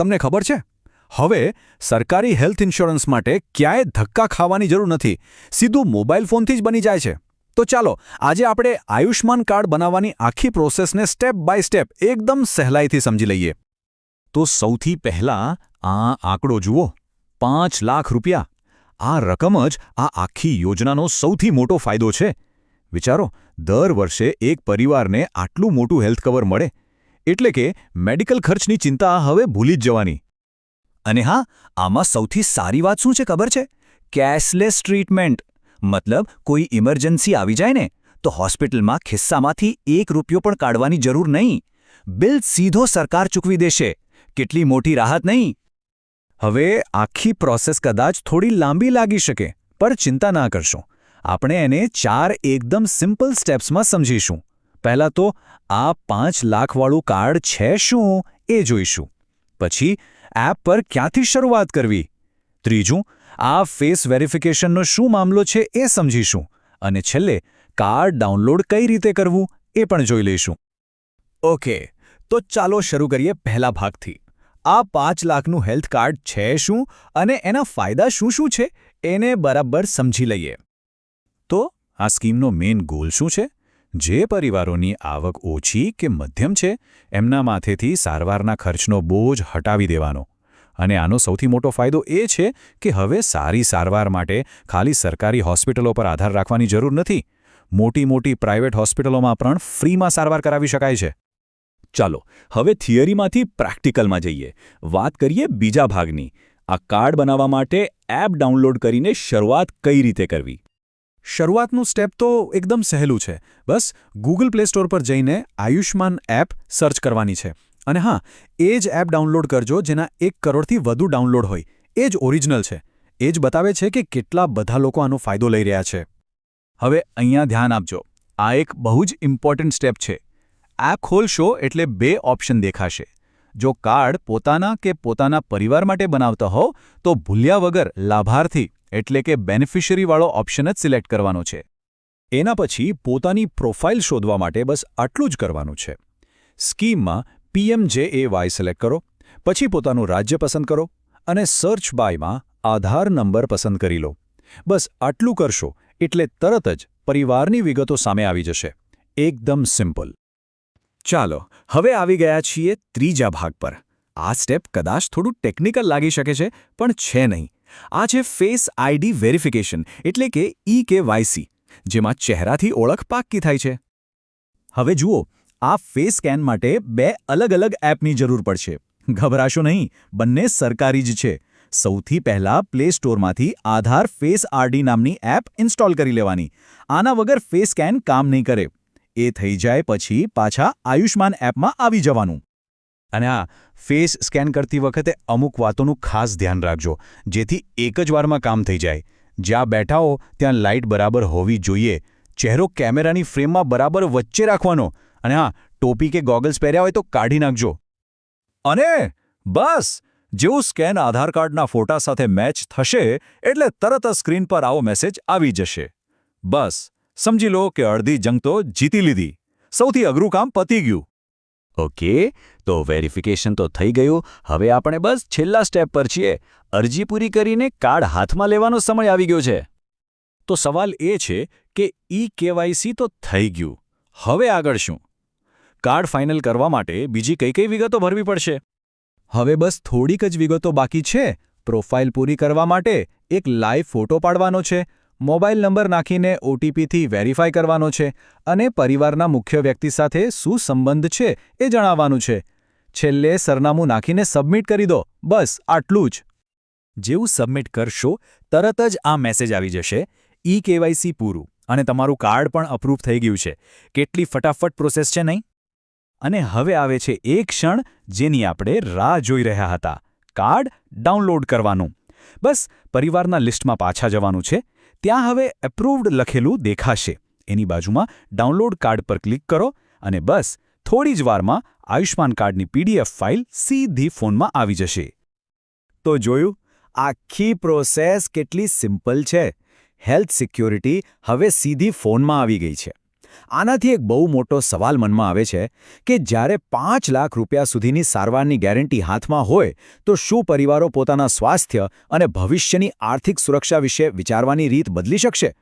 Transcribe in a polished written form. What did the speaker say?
તમને ખબર છે, હવે સરકારી હેલ્થ ઇન્સ્યોરન્સ માટે ક્યાંય ધક્કા ખાવાની જરૂર નથી, સીધું મોબાઈલ ફોનથી જ બની જાય છે. તો ચાલો આજે આપણે આયુષ્માન કાર્ડ બનાવવાની આખી પ્રોસેસને સ્ટેપ બાય સ્ટેપ એકદમ સહેલાઈથી સમજી લઈએ. તો સૌથી પહેલાં આ આંકડો જુઓ, 5 લાખ રૂપિયા. આ રકમ જ આ આખી યોજનાનો સૌથી મોટો ફાયદો છે. વિચારો, દર વર્ષે એક પરિવારને આટલું મોટું હેલ્થ કવર મળે એટલે કે મેડિકલ ખર્ચની ચિંતા હવે ભૂલી જ જવાની. અને હા, આમાં સૌથી સારી વાત શું છે ખબર છે? Cashless treatment. મતલબ કોઈ ઇમરજન્સી આવી જાય ને તો હોસ્પિટલમાં ખિસ્સામાંથી 1 રૂપિયો પણ કાઢવાની જરૂર નહીં. બિલ સીધો સરકાર ચૂકવી દેશે. કેટલી મોટી રાહત નહીં? હવે આખી પ્રોસેસ કદાચ થોડી લાંબી લાગી શકે, પણ ચિંતા ના કરશો. આપણે એને 4 એકદમ સિમ્પલ સ્ટેપ્સમાં સમજીશું. પહેલાં તો આ 5 લાખવાળું કાર્ડ છે શું એ જોઈશું. પછી એપ પર ક્યાંથી શરૂઆત કરવી. ત્રીજું, આ ફેસ વેરિફિકેશનનો શું મામલો છે એ સમજીશું. અને છેલ્લે કાર્ડ ડાઉનલોડ કઈ રીતે કરવું એ પણ જોઈ લઈશું. ઓકે, તો ચાલો શરૂ કરીએ પહેલા ભાગથી. આ 5 લાખનું હેલ્થ કાર્ડ છે શું અને એના ફાયદા શું શું છે એને બરાબર સમજી લઈએ. તો આ સ્કીમનો મેઇન ગોલ શું છે? જે પરિવારોની આવક ઓછી કે મધ્યમ છે એમના માથેથી સારવારના ખર્ચનો બોજ હટાવી દેવાનો. અને આનો સૌથી મોટો ફાયદો એ છે કે હવે સારી સારવાર માટે ખાલી સરકારી હોસ્પિટલો પર આધાર રાખવાની જરૂર નથી. મોટી મોટી પ્રાઇવેટ હોસ્પિટલોમાં પણ ફ્રીમાં સારવાર કરાવી શકાય છે. ચાલો હવે થિયરીમાંથી પ્રેક્ટિકલમાં જઈએ. વાત કરીએ બીજા ભાગની. આ કાર્ડ બનાવવા માટે એપ ડાઉનલોડ કરીને શરૂઆત કઈ રીતે કરવી. શરૂઆતનું સ્ટેપ તો એકદમ સહેલું છે. બસ ગૂગલ પ્લે સ્ટોર પર જઈને આયુષ્માન એપ સર્ચ કરવાની છે. અને હા, એ જ એપ ડાઉનલોડ કરજો જેના 1 કરોડથી વધુ ડાઉનલોડ હોય. એ જ ઓરિજિનલ છે. એ જ બતાવે છે કે કેટલા બધા લોકો આનો ફાયદો લઈ રહ્યા છે. હવે અહીંયા ધ્યાન આપજો. આ એક બહુ જ ઇમ્પોર્ટન્ટ સ્ટેપ છે. એપ ખોલશો એટલે 2 ઓપ્શન દેખાશે. જો કાર્ડ પોતાના કે પોતાના પરિવાર માટે બનાવતા હો તો ભૂલ્યા વગર લાભાર્થી એટલે કે બેનિફિશિયરીવાળો ઓપ્શન જ સિલેક્ટ કરવાનો છે. એના પછી પોતાની પ્રોફાઇલ શોધવા માટે બસ આટલું જ કરવાનું છે. સ્કીમમાં PMJAY સિલેક્ટ કરો, પછી પોતાનું રાજ્ય પસંદ કરો અને સર્ચ બાયમાં આધાર નંબર પસંદ કરી લો. બસ આટલું કરશો એટલે તરત જ પરિવારની વિગતો સામે આવી જશે. એકદમ સિમ્પલ. ચાલો હવે આવી ગયા છીએ ત્રીજા ભાગ પર. આ સ્ટેપ કદાચ થોડું ટેકનિકલ લાગી શકે છે, પણ છે નહીં. આ છે ફેસ આઈડી વેરિફિકેશન એટલે કે EKYC, જેમાં ચહેરાથી ઓળખ પાક્કી થાય છે. હવે જુઓ, આ ફેસ સ્કેન માટે 2 અલગ-અલગ એપની જરૂર પડશે. ગભરાશો નહીં, બંને સરકારી જ છે. સૌથી પહેલાં પ્લે સ્ટોરમાંથી આધાર ફેસ આરડી નામની એપ ઇન્સ્ટોલ કરી લેવાની. આના વગર ફેસ સ્કેન કામ નહીં કરે. એ થઈ જાય પછી પાછા આયુષ્માન એપમાં આવી જવાનું. અને આ ફેસ સ્કેન કરતી વખતે અમુક વાતોનું ખાસ ધ્યાન રાખજો, જેથી એક જ વારમાં કામ થઈ જાય. જ્યાં બેઠા હો ત્યાં લાઇટ બરાબર હોવી જોઈએ. ચહેરો કેમેરાની ફ્રેમમાં બરાબર વચ્ચે રાખવાનો. અને હા, ટોપી કે ગોગલ્સ પહેર્યા હોય તો કાઢી નાખજો. અને બસ જેવું સ્કેન આધાર કાર્ડના ફોટા સાથે મેચ થશે એટલે તરત જ સ્ક્રીન પર આવો મેસેજ આવી જશે. બસ સમજી લો કે અડધી જંગ તો જીતી લીધી. સૌથી અઘરું કામ પતી ગયું. ઓકે, તો વેરિફિકેશન તો થઈ ગયું. હવે આપણે બસ છેલ્લા સ્ટેપ પર છીએ. અરજી પૂરી કરીને કાર્ડ હાથમાં લેવાનો સમય આવી ગયો છે. તો સવાલ એ છે કે EKYC તો થઈ ગયું. હવે આગળ શું? કાર્ડ ફાઇનલ કરવા માટે બીજી કઈ કઈ વિગતો ભરવી પડશે? હવે બસ થોડીક જ વિગતો બાકી છે. પ્રોફાઇલ પૂરી કરવા માટે એક લાઈવ ફોટો પાડવાનો છે. મોબાઈલ નંબર નાખીને OTPથી વેરીફાઈ કરવાનો છે અને પરિવારના મુખ્ય વ્યક્તિ સાથે શું સંબંધ છે એ જણાવવાનું છે. છેલ્લે સરનામું નાખીને સબમિટ કરી દો. બસ આટલું જ. જેવું સબમિટ કરશો તરત જ આ મેસેજ આવી જશે, EKYC પૂરું અને તમારું કાર્ડ પણ અપ્રૂવ થઈ ગયું છે. કેટલી ફટાફટ પ્રોસેસ છે નહીં? અને હવે આવે છે એ ક્ષણ જેની આપણે રાહ જોઈ રહ્યા હતા. કાર્ડ ડાઉનલોડ કરવાનું. બસ પરિવારના લિસ્ટમાં પાછા જવાનું છે. ત્યાં હવે એપ્રુવ્ડ લખેલું દેખાશે. એની બાજુમાં ડાઉનલોડ કાર્ડ પર ક્લિક કરો અને બસ થોડી જ વારમાં આયુષ્માન કાર્ડની PDF ફાઇલ સીધી ફોનમાં આવી જશે. તો જોયું, આખી પ્રોસેસ કેટલી સિમ્પલ છે. હેલ્થ સિક્યોરિટી હવે સીધી ફોનમાં આવી ગઈ છે. આનાથી એક બહુ મોટો સવાલ મનમાં આવે છે કે જ્યારે 5 લાખ રૂપિયા સુધીની સારવારની ગેરંટી હાથમાં હોય તો શું પરિવારો પોતાના સ્વાસ્થ્ય અને ભવિષ્યની આર્થિક સુરક્ષા વિશે વિચારવાની રીત બદલી શકશે?